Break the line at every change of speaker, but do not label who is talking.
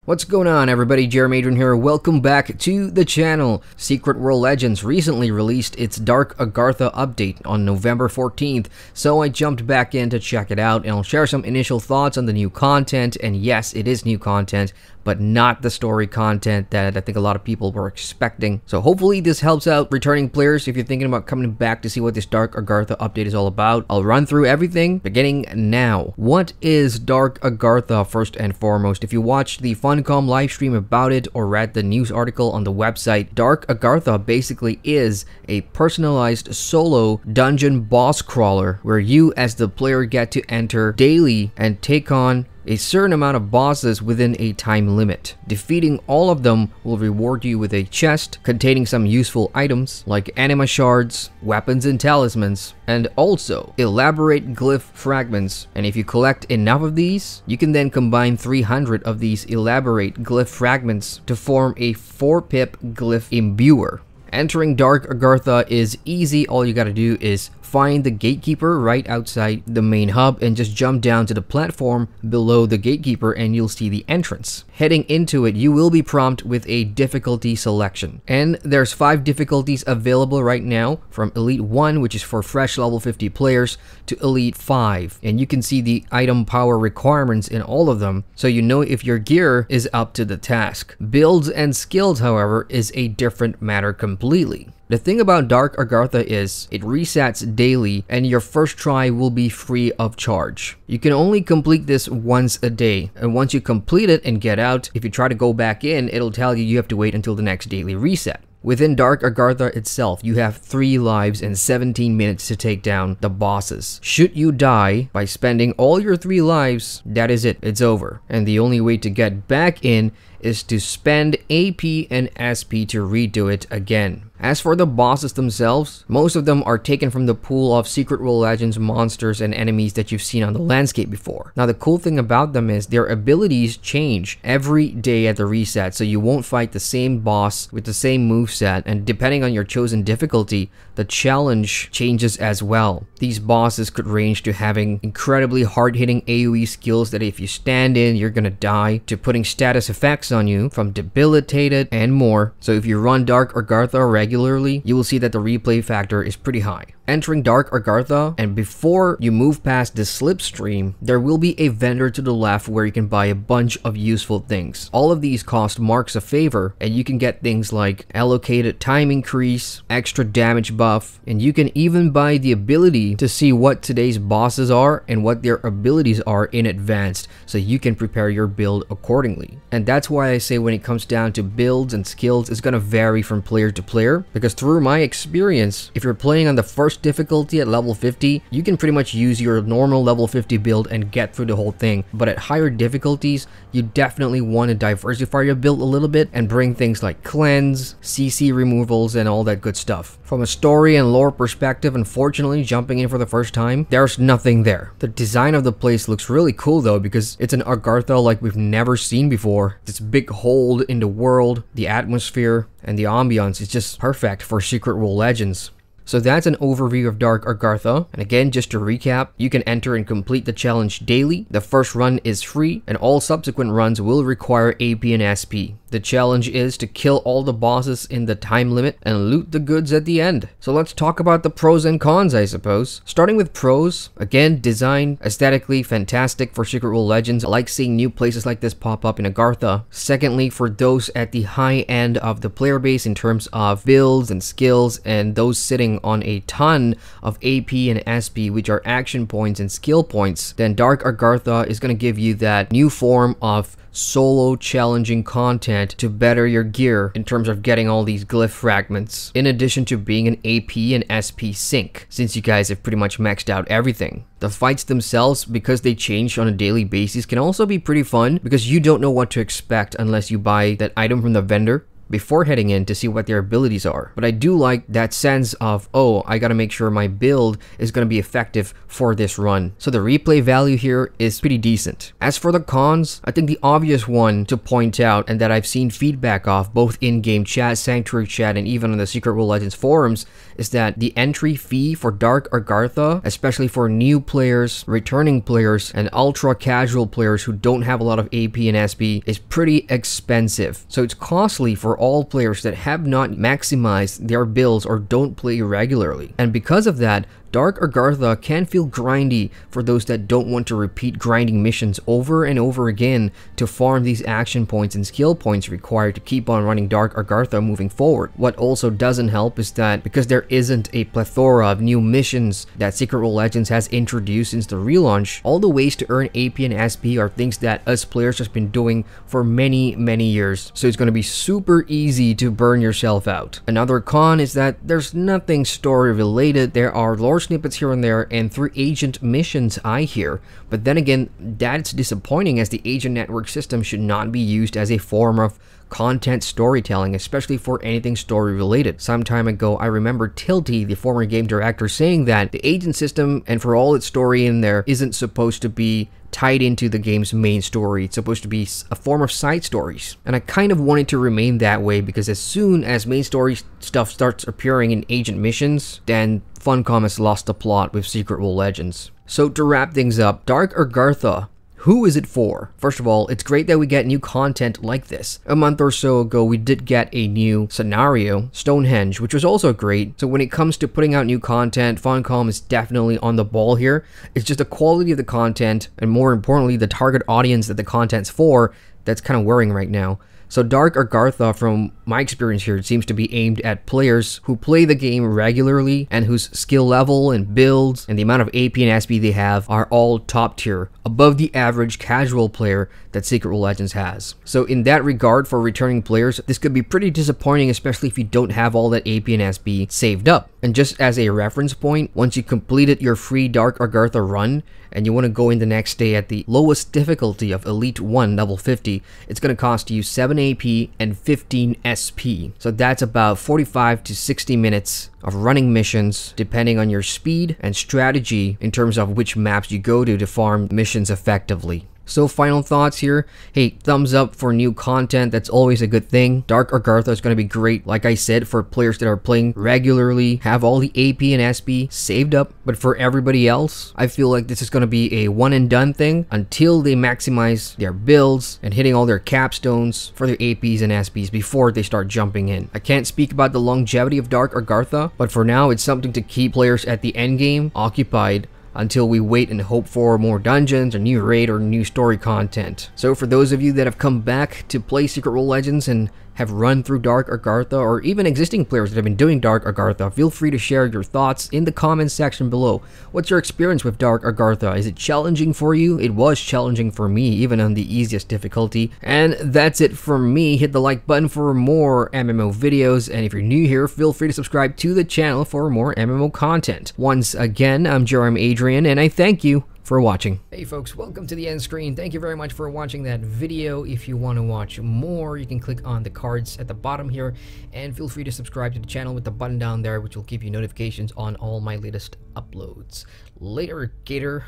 What's going on, everybody? Adrian here. Welcome back to the channel. Secret World Legends recently released its Dark Agartha update on November 14th, so I jumped back in to check it out, and I'll share some initial thoughts on the new content. And yes, it is new content, but not the story content that I think a lot of people were expecting. So hopefully this helps out returning players if you're thinking about coming back to see what this Dark Agartha update is all about. I'll run through everything beginning now. What is Dark Agartha first and foremost? If you watched the Funcom live stream about it or read the news article on the website, Dark Agartha basically is a personalized solo dungeon boss crawler where you as the player get to enter daily and take on a certain amount of bosses within a time limit. Defeating all of them will reward you with a chest containing some useful items like anima shards, weapons and talismans, and also elaborate glyph fragments. And if you collect enough of these, you can then combine 300 of these elaborate glyph fragments to form a 4-pip glyph imbuer. Entering Dark Agartha is easy. All you gotta do is find the gatekeeper right outside the main hub and just jump down to the platform below the gatekeeper and you'll see the entrance. Heading into it, you will be prompted with a difficulty selection. And there's 5 difficulties available right now, from Elite 1, which is for fresh level 50 players, to Elite 5. And you can see the item power requirements in all of them, so you know if your gear is up to the task. Builds and skills, however, is a different matter completely. The thing about Dark Agartha is it resets daily and your first try will be free of charge. You can only complete this once a day, and once you complete it and get out, if you try to go back in, it'll tell you have to wait until the next daily reset. Within Dark Agartha itself, you have 3 lives and 17 minutes to take down the bosses. Should you die by spending all your 3 lives, that is it, it's over. And the only way to get back in is to spend AP and SP to redo it again. As for the bosses themselves, most of them are taken from the pool of Secret World Legends monsters and enemies that you've seen on the landscape before. Now the cool thing about them is their abilities change every day at the reset, so you won't fight the same boss with the same moveset, and depending on your chosen difficulty, the challenge changes as well. These bosses could range to having incredibly hard-hitting AoE skills that if you stand in, you're gonna die, to putting status effects on you from debilitated and more. So if you run Dark Agartha regularly, you will see that the replay factor is pretty high. Entering Dark Agartha, and before you move past the slipstream, there will be a vendor to the left where you can buy a bunch of useful things. All of these cost marks of favor, and you can get things like allocated time increase, extra damage buff, and you can even buy the ability to see what today's bosses are and what their abilities are in advance, so you can prepare your build accordingly. And that's why I say when it comes down to builds and skills, it's gonna vary from player to player, because through my experience, if you're playing on the first difficulty at level 50, you can pretty much use your normal level 50 build and get through the whole thing. But at higher difficulties, you definitely want to diversify your build a little bit and bring things like cleanse, CC removals, and all that good stuff. From a story and lore perspective, unfortunately, jumping in for the first time, there's nothing there. The design of the place looks really cool though, because it's an Agartha like we've never seen before. This big hole in the world, the atmosphere, and the ambiance is just perfect for Secret World Legends. So that's an overview of Dark Agartha, and again, just to recap, you can enter and complete the challenge daily. The first run is free, and all subsequent runs will require AP and SP. The challenge is to kill all the bosses in the time limit and loot the goods at the end. So let's talk about the pros and cons, I suppose. Starting with pros, again, design aesthetically fantastic for Secret World Legends. I like seeing new places like this pop up in Agartha. Secondly, for those at the high end of the player base in terms of builds and skills, and those sitting on a ton of AP and SP, which are action points and skill points, then Dark Agartha is going to give you that new form of solo challenging content to better your gear in terms of getting all these glyph fragments, in addition to being an AP and SP sync, since you guys have pretty much maxed out everything. The fights themselves, because they change on a daily basis, can also be pretty fun because you don't know what to expect unless you buy that item from the vendor. before heading in to see what their abilities are. But I do like that sense of, oh, I gotta make sure my build is gonna be effective for this run. So the replay value here is pretty decent. As for the cons, I think the obvious one to point out, and that I've seen feedback of both in-game chat, Sanctuary chat, and even on the Secret World Legends forums, is that the entry fee for Dark Agartha, especially for new players, returning players, and ultra casual players who don't have a lot of AP and SP, is pretty expensive. So it's costly for all players that have not maximized their builds or don't play regularly. And because of that, Dark Agartha can feel grindy for those that don't want to repeat grinding missions over and over again to farm these action points and skill points required to keep on running Dark Agartha moving forward. What also doesn't help is that because there isn't a plethora of new missions that Secret World Legends has introduced since the relaunch, all the ways to earn AP and SP are things that us players have been doing for many years. So it's going to be super easy to burn yourself out. Another con is that there's nothing story related. There are lore snippets here and there and 3 agent missions I hear, but then again, that's disappointing as the agent network system should not be used as a form of content storytelling, especially for anything story related. Some time ago, I remember Tilty, the former game director, saying that the agent system, and for all its story in there, isn't supposed to be tied into the game's main story. It's supposed to be a form of side stories. And I kind of want it to remain that way because as soon as main story stuff starts appearing in agent missions, then Funcom has lost the plot with Secret World Legends. So to wrap things up, Dark Agartha, who is it for? First of all, it's great that we get new content like this. A month or so ago, we did get a new scenario, Stonehenge, which was also great. So when it comes to putting out new content, Funcom is definitely on the ball here. It's just the quality of the content, and more importantly, the target audience that the content's for, that's kind of worrying right now. So Dark Agartha, from my experience here, it seems to be aimed at players who play the game regularly and whose skill level and builds and the amount of AP and SP they have are all top tier, above the average casual player that Secret World Legends has. So in that regard, for returning players, this could be pretty disappointing, especially if you don't have all that AP and SP saved up. And just as a reference point, once you completed your free Dark Agartha run, and you want to go in the next day at the lowest difficulty of Elite 1 level 50, it's going to cost you 7 AP and 15 SP. So that's about 45 to 60 minutes of running missions, depending on your speed and strategy in terms of which maps you go to farm missions effectively. So final thoughts here. Hey, thumbs up for new content. That's always a good thing. Dark Agartha is going to be great, like I said, for players that are playing regularly, have all the AP and SP saved up. But for everybody else, I feel like this is going to be a one and done thing until they maximize their builds and hitting all their capstones for their APs and SPs before they start jumping in. I can't speak about the longevity of Dark Agartha, but for now, it's something to keep players at the end game occupied until we wait and hope for more dungeons, or new raid, or new story content. So for those of you that have come back to play Secret World Legends and have run through Dark Agartha, or even existing players that have been doing Dark Agartha, feel free to share your thoughts in the comments section below. What's your experience with Dark Agartha? Is it challenging for you? It was challenging for me, even on the easiest difficulty. And that's it from me. Hit the like button for more MMO videos, and if you're new here, feel free to subscribe to the channel for more MMO content. Once again, I'm Adrian, and I thank you for watching. Hey folks, welcome to the end screen. Thank you very much for watching that video. If you want to watch more, you can click on the cards at the bottom here, and feel free to subscribe to the channel with the button down there, which will give you notifications on all my latest uploads. Later, Gator.